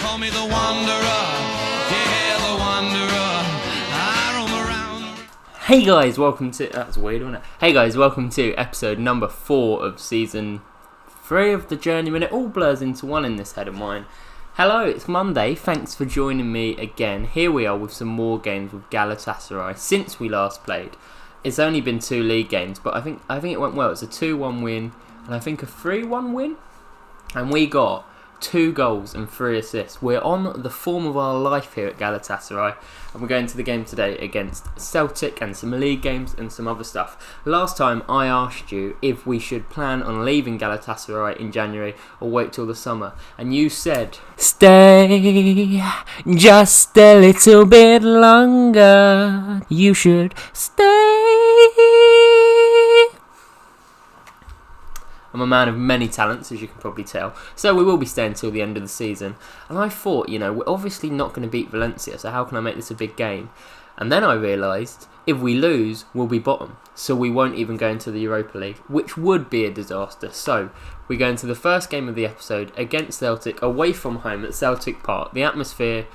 call me the Wanderer. Yeah, the Wanderer. I roam around. Hey guys, welcome to... That's weird, wasn't it? Hey guys, welcome to episode number 4 of season 3 of the Journeyman. It all blurs into one in this head of mine. Hello, it's Monday. Thanks for joining me again. Here we are with some more games with Galatasaray since we last played. It's only been 2 league games, but I think it went well. It's a 2-1 win and I think a 3-1 win. And we got 2 goals and 3 assists. We're on the form of our life here at Galatasaray, and we're going to the game today against Celtic and some league games and some other stuff. Last time I asked you if we should plan on leaving Galatasaray in January or wait till the summer, and you said stay just a little bit longer. You should stay. I'm a man of many talents, as you can probably tell, so we will be staying until the end of the season. And I thought, we're obviously not going to beat Valencia, so how can I make this a big game? And then I realised, if we lose, we'll be bottom, so we won't even go into the Europa League, which would be a disaster. So we go into the first game of the episode against Celtic, away from home at Celtic Park. The atmosphere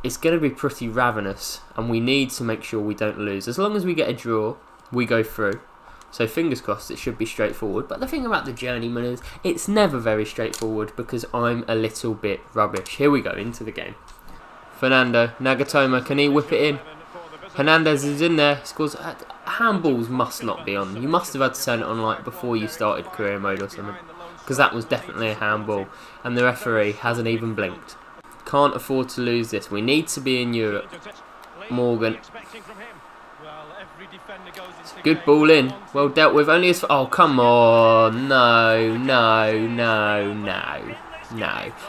is going to be pretty ravenous, and we need to make sure we don't lose. As long as we get a draw, we go through. So fingers crossed, it should be straightforward. But the thing about the Journeyman is it's never very straightforward because I'm a little bit rubbish. Here we go, into the game. Fernando, Nagatomo, can he whip it in? Hernandez is in there, scores. Handballs must not be on. You must have had to turn it on like before you started career mode or something, because that was definitely a handball. And the referee hasn't even blinked. Can't afford to lose this. We need to be in Europe. Morgan. Good ball in. Well dealt with. Only as... Oh, come on. No.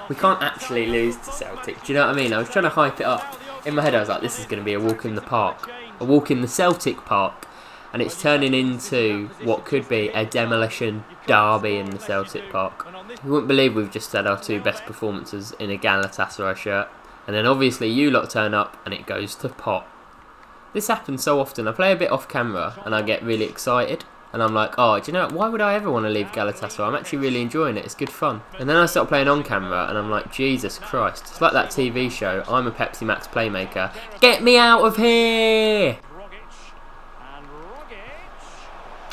We can't actually lose to Celtic. Do you know what I mean? I was trying to hype it up. In my head I was like, this is going to be a walk in the park. A walk in the Celtic Park. And it's turning into what could be a demolition derby in the Celtic Park. You wouldn't believe we've just had our 2 best performances in a Galatasaray shirt. And then obviously you lot turn up and it goes to pot. This happens so often. I play a bit off camera and I get really excited. And I'm like, oh, do you know what? Why would I ever want to leave Galatasaray? I'm actually really enjoying it. It's good fun. And then I start playing on camera and I'm like, Jesus Christ. It's like that TV show, I'm a Pepsi Max playmaker. Get me out of here!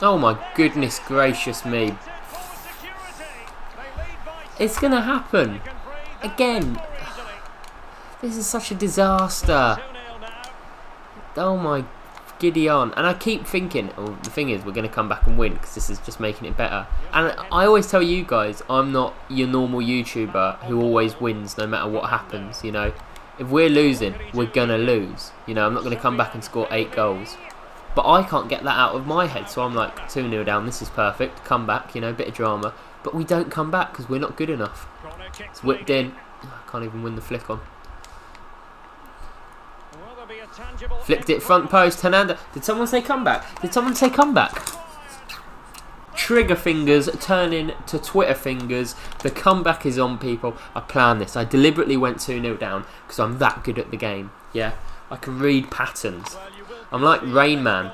Oh my goodness gracious me. It's going to happen. Again. This is such a disaster. Oh my giddy on. And I keep thinking, oh, the thing is, we're going to come back and win because this is just making it better. And I always tell you guys, I'm not your normal YouTuber who always wins no matter what happens, If we're losing, we're going to lose. I'm not going to come back and score 8 goals. But I can't get that out of my head, so I'm like, 2-0 down, this is perfect. Come back, bit of drama. But we don't come back because we're not good enough. It's whipped in. I can't even win the flick on. Flicked it front post. Hernandez. Did someone say comeback? Did someone say comeback? Trigger fingers turn into Twitter fingers. The comeback is on, people. I planned this. I deliberately went 2-0 down because I'm that good at the game. Yeah, I can read patterns. I'm like Rain Man,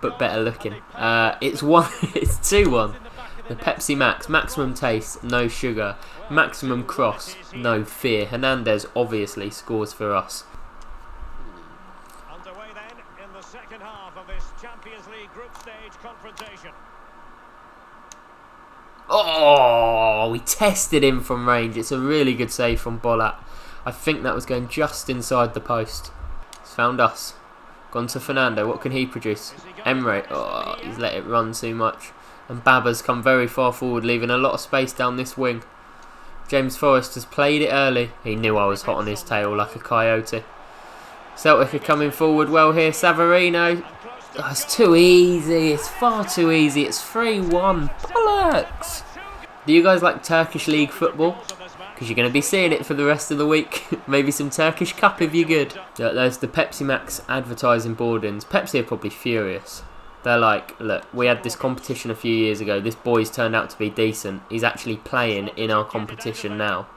but better looking. It's 2-1. The Pepsi Max, maximum taste, no sugar. Maximum cross, no fear. Hernandez obviously scores for us. Underway then in the second half of this Champions League group stage confrontation. Oh, we tested him from range. It's a really good save from Bolat. I think that was going just inside the post. He's found us. Gone to Fernando. What can he produce? Emre. Oh, he's let it run too much. And Baba's come very far forward, leaving a lot of space down this wing. James Forrest has played it early. He knew I was hot on his tail like a coyote. Celtic are coming forward well here. Savarino. Oh, it's too easy. It's far too easy. It's 3-1. Bollocks. Do you guys like Turkish League football? Because you're going to be seeing it for the rest of the week. Maybe some Turkish Cup if you're good. There's the Pepsi Max advertising boardings. Pepsi are probably furious. They're like, look, we had this competition a few years ago. This boy's turned out to be decent. He's actually playing in our competition now.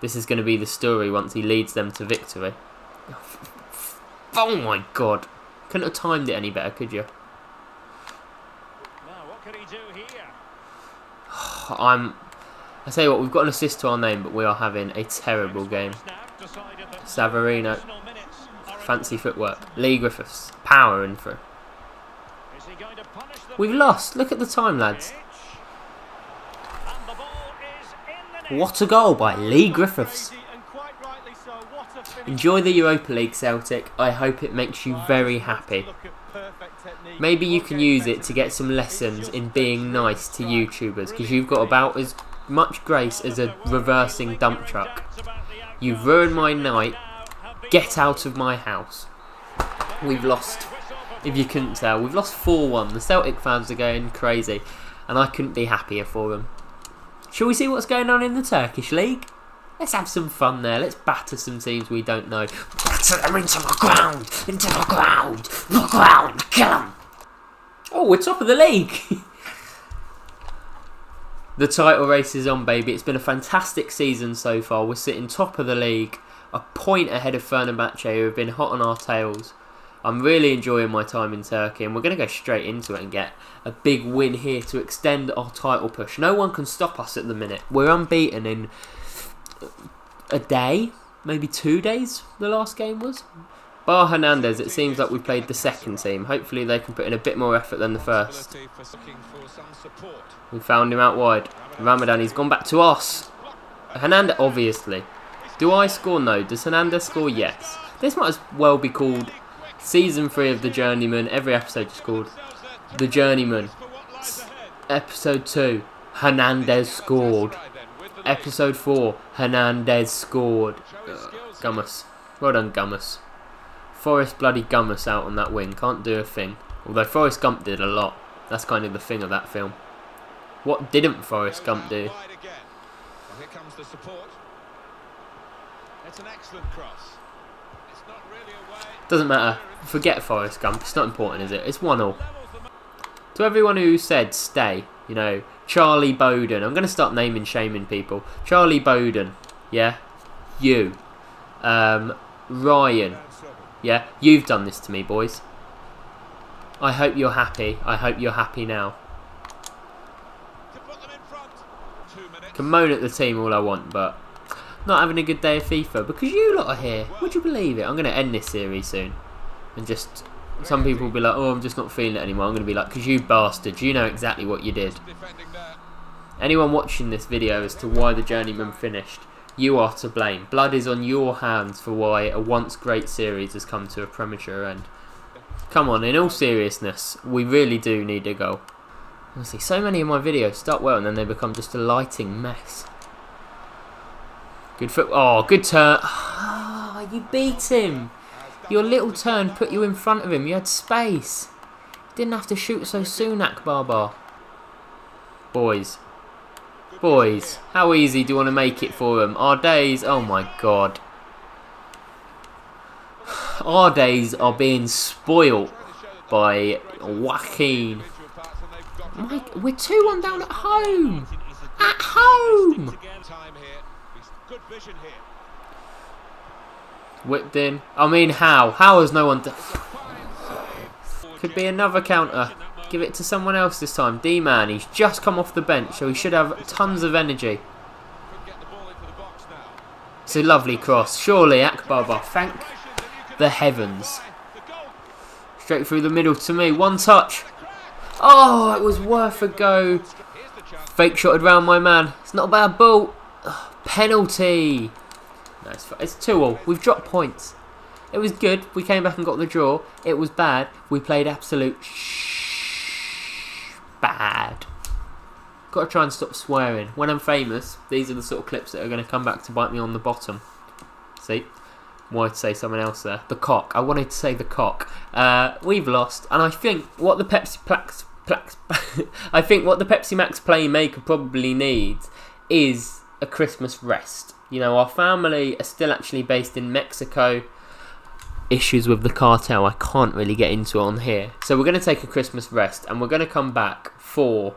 This is going to be the story once he leads them to victory. Oh my god. Couldn't have timed it any better, could you? Now, what can he do here? I'm I tell you what, we've got an assist to our name, but we are having a terrible game. Savarino, fancy footwork. Lee Griffiths, powering through. We've lost. Look at the time, lads. What a goal by Lee Griffiths. Enjoy the Europa League, Celtic. I hope it makes you very happy. Maybe you can use it to get some lessons in being nice to YouTubers, because you've got about as much grace as a reversing dump truck. You've ruined my night. Get out of my house. We've lost. If you couldn't tell, we've lost 4-1. The Celtic fans are going crazy, and I couldn't be happier for them. Shall we see what's going on in the Turkish League? Let's have some fun there. Let's batter some teams we don't know. Batter them into the ground! Into the ground! The ground! Kill them! Oh, we're top of the league! The title race is on, baby. It's been a fantastic season so far. We're sitting top of the league, a point ahead of Fenerbahce, who have been hot on our tails. I'm really enjoying my time in Turkey, and we're going to go straight into it and get a big win here to extend our title push. No one can stop us at the minute. We're unbeaten in a day, maybe 2 days, the last game was. Bar Hernandez, it seems like we played the second team. Hopefully they can put in a bit more effort than the first. We found him out wide. Ramadan, he's gone back to us. Hernandez, obviously. Do I score? No. Does Hernandez score? Yes. This might as well be called Season 3 of the Journeyman. Every episode is called The Journeyman. Episode 2, Hernandez scored. Episode 4, Hernandez scored. Gummus. Well done, Gummus. Forrest bloody Gummus out on that wing. Can't do a thing. Although Forrest Gump did a lot. That's kind of the thing of that film. What didn't Forrest Gump do? Here comes the support. It's an excellent cross. It's not really away. Doesn't matter. Forget Forrest Gump. It's not important, is it? It's 1-1. To everyone who said stay, you know, Charlie Bowden. I'm going to start naming shaming people. Charlie Bowden. Yeah? You. Ryan. Yeah? You've done this to me, boys. I hope you're happy. I hope you're happy now. Can moan at the team all I want, but not having a good day of FIFA because you lot are here. Would you believe it? I'm going to end this series soon. And just, some people will be like, oh, I'm just not feeling it anymore. I'm going to be like, because you bastards, you know exactly what you did. Anyone watching this video as to why the Journeyman finished, you are to blame. Blood is on your hands for why a once great series has come to a premature end. Come on, in all seriousness, we really do need a goal. Honestly, so many of my videos start well and then they become just a lighting mess. Good foot. Oh, good turn. Oh, you beat him. Your little turn put you in front of him. You had space. Didn't have to shoot so soon, Akbarbar. Boys. Boys, how easy do you want to make it for them? Our days, oh my god. Our days are being spoilt by Joaquin. Mike, we're 2-1 down at home. At home. Whipped in. I mean, how? How has no one done? Could be another counter. Give it to someone else this time. D-Man, he's just come off the bench, so he should have tons of energy. It's a lovely cross. Surely, Akbarbar, thank the heavens. Straight through the middle to me. One touch. Oh, it was worth a go. Fake shotted round my man. It's not a bad ball. Ugh, penalty. No, it's 2-2. We've dropped points. It was good. We came back and got the draw. It was bad. We played absolute bad. Got to try and stop swearing. When I'm famous, these are the sort of clips that are going to come back to bite me on the bottom. See? Wanted to say someone else there. The cock. I wanted to say the cock. We've lost, and I think what the Pepsi Max playmaker probably needs is a Christmas rest. You know, our family are still actually based in Mexico. Issues with the cartel I can't really get into on here. So we're going to take a Christmas rest, and we're going to come back for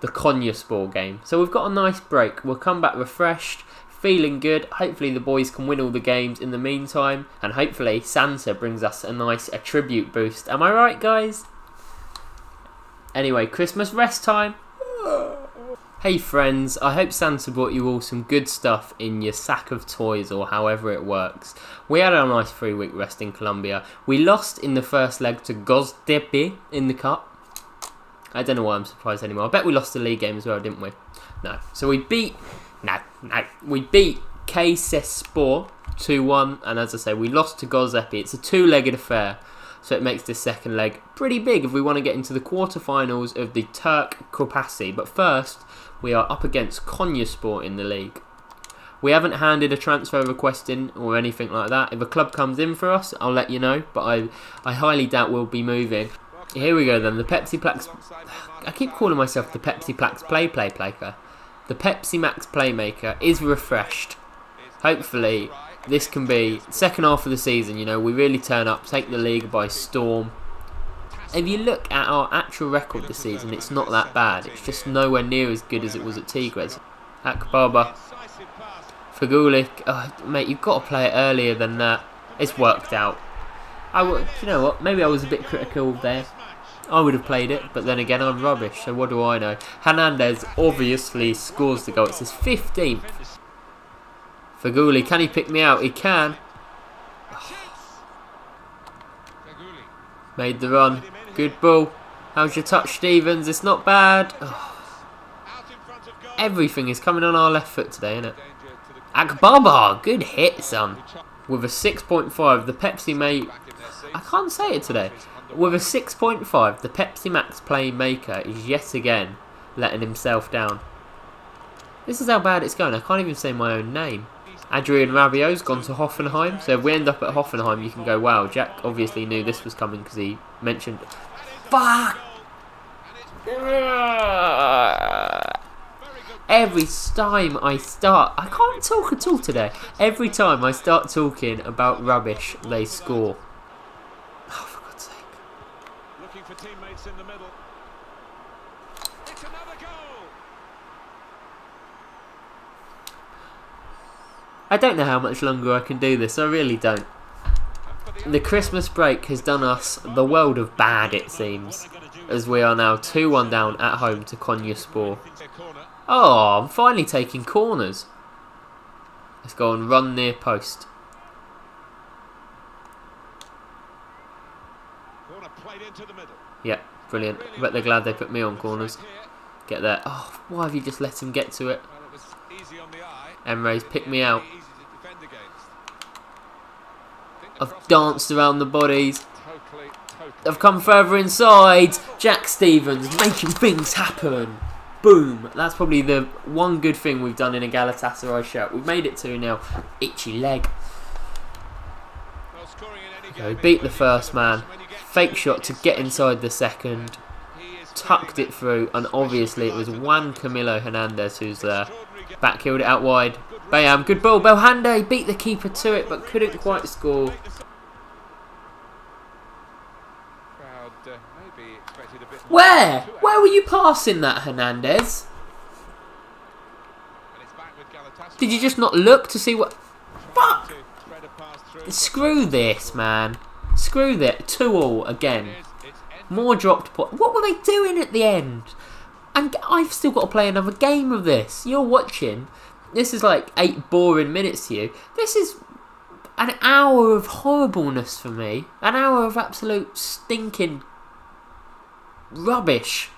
the Konyaspor game. So we've got a nice break. We'll come back refreshed, feeling good. Hopefully the boys can win all the games in the meantime, and hopefully Santa brings us a nice tribute boost. Am I right, guys? Anyway, Christmas rest time. Hey friends, I hope Santa brought you all some good stuff in your sack of toys or however it works. We had a nice 3-week rest in Colombia. We lost in the first leg to Göztepe in the cup. I don't know why I'm surprised anymore. I bet we lost the league game as well, didn't we? No. So we beat... No. We beat Kayserispor 2-1, and as I say, we lost to Göztepe. It's a 2-legged affair, so it makes this second leg pretty big if we want to get into the quarterfinals of the Turk Kupası. But first, we are up against Konyaspor in the league. We haven't handed a transfer request in or anything like that. If a club comes in for us, I'll let you know, but I highly doubt we'll be moving. Here we go then, the Pepsi Plax... I keep calling myself the Pepsi Plax Playmaker. The Pepsi Max Playmaker is refreshed. Hopefully, this can be second half of the season, you know, we really turn up, take the league by storm. If you look at our actual record this season, it's not that bad. It's just nowhere near as good as it was at Tigres. Akbaba. Fagulik. Oh, mate, you've got to play it earlier than that. It's worked out. You know what? Maybe I was a bit critical there. I would have played it, but then again, I'm rubbish, so what do I know? Hernandez obviously scores the goal. It's his 15th. Faguli, can he pick me out? He can. Oh. Made the run. Good ball. How's your touch, Stevens? It's not bad. Oh. Everything is coming on our left foot today, isn't it? Akbaba, good hit, son. With a 6.5, the Pepsi May... I can't say it today. With a 6.5, the Pepsi Max Playmaker is yet again letting himself down. This is how bad it's going. I can't even say my own name. Adrian Rabiot's gone to Hoffenheim. So if we end up at Hoffenheim, you can go, wow, Jack obviously knew this was coming because he mentioned... Fuck! Every time I start... I can't talk at all today. Every time I start talking about rubbish, they score. Oh, for God's sake. Looking for teammates in the middle. It's another goal. I don't know how much longer I can do this. I really don't. The Christmas break has done us the world of bad, it seems, as we are now 2-1 down at home to Konyaspor. Oh, I'm finally taking corners. Let's go and run near post. Yeah, brilliant. I bet they're glad they put me on corners. Get there. Oh, why have you just let him get to it? Emre's picked me out. I've danced around the bodies. I've come further inside. Jack Stevens making things happen. Boom. That's probably the one good thing we've done in a Galatasaray shirt. We've made it 2-0. Itchy leg. Okay, beat the first man. Fake shot to get inside the second. Tucked it through, and obviously it was Juan Camilo Hernandez who's there. Backheeled it out wide. Bayam, good ball. Belhanda beat the keeper to it, but couldn't quite score. Where? Where were you passing that, Hernandez? Did you just not look to see what... Fuck! Screw this, man. Screw that. 2-2 again. More dropped points. What were they doing at the end? And I've still got to play another game of this. You're watching. This is like 8 boring minutes to you. This is an hour of horribleness for me. An hour of absolute stinking rubbish.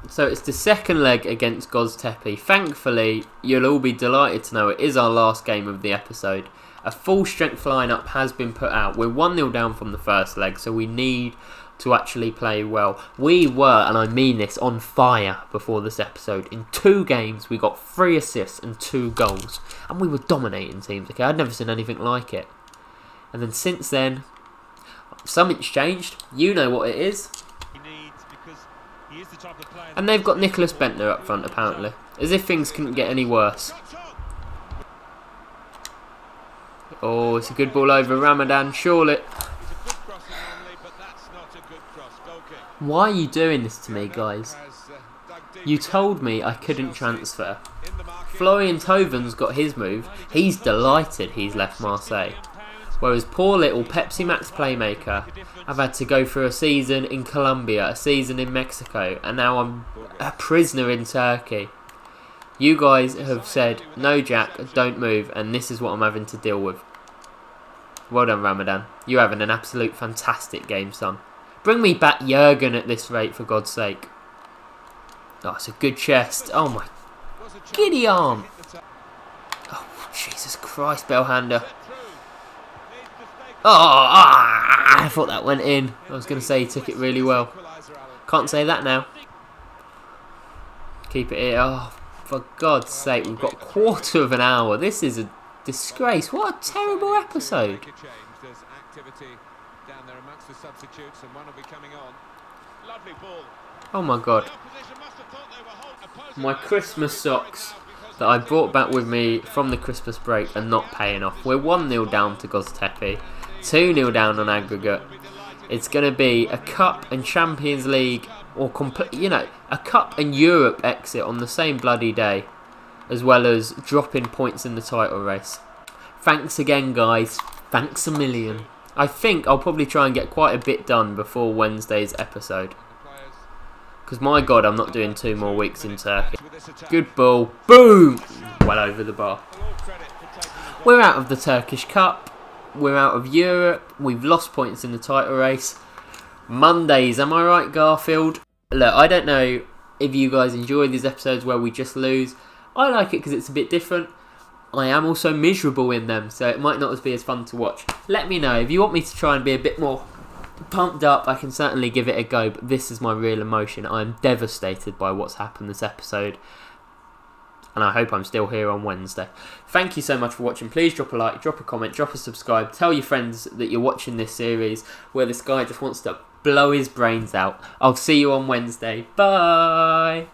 So it's the second leg against Göztepe. Thankfully, you'll all be delighted to know it is our last game of the episode. A full strength lineup has been put out. We're 1-0 down from the first leg, so we need to actually play well. We were, and I mean this, on fire before this episode. In 2 games, we got 3 assists and 2 goals. And we were dominating teams, okay? I'd never seen anything like it. And then since then, something's changed. You know what it is. And they've got Nicholas Bentner up front, apparently. As if things couldn't get any worse. Oh, it's a good ball over Ramadan, surely. Why are you doing this to me, guys? You told me I couldn't transfer. Florian Thauvен's got his move. He's delighted he's left Marseille. Whereas poor little Pepsi Max playmaker, I've had to go through a season in Colombia, a season in Mexico, and now I'm a prisoner in Turkey. You guys have said, no Jack, don't move, and this is what I'm having to deal with. Well done, Ramadan. You're having an absolute fantastic game, son. Bring me back Jurgen at this rate, for God's sake. Oh, it's a good chest. Oh my giddy arm. Oh, Jesus Christ, Bellhander. Oh, I thought that went in. I was going to say he took it really well. Can't say that now. Keep it here. Oh, for God's sake, we've got a quarter of an hour. This is a disgrace. What a terrible episode. Oh my God. My Christmas socks that I brought back with me from the Christmas break are not paying off. We're 1-0 down to Göztepe. 2-0 down on aggregate. It's going to be a Cup and Champions League, or a Cup and Europe exit on the same bloody day, as well as dropping points in the title race. Thanks again, guys. Thanks a million. I think I'll probably try and get quite a bit done before Wednesday's episode. Because my God, I'm not doing 2 more weeks in Turkey. Good ball. Boom! Well over the bar. We're out of the Turkish Cup. We're out of Europe. We've lost points in the title race. Mondays, am I right, Garfield? Look, I don't know if you guys enjoy these episodes where we just lose. I like it because it's a bit different. I am also miserable in them, so it might not be as fun to watch. Let me know. If you want me to try and be a bit more pumped up, I can certainly give it a go, but this is my real emotion. I am devastated by what's happened this episode, and I hope I'm still here on Wednesday. Thank you so much for watching. Please drop a like, drop a comment, drop a subscribe. Tell your friends that you're watching this series where this guy just wants to blow his brains out. I'll see you on Wednesday. Bye!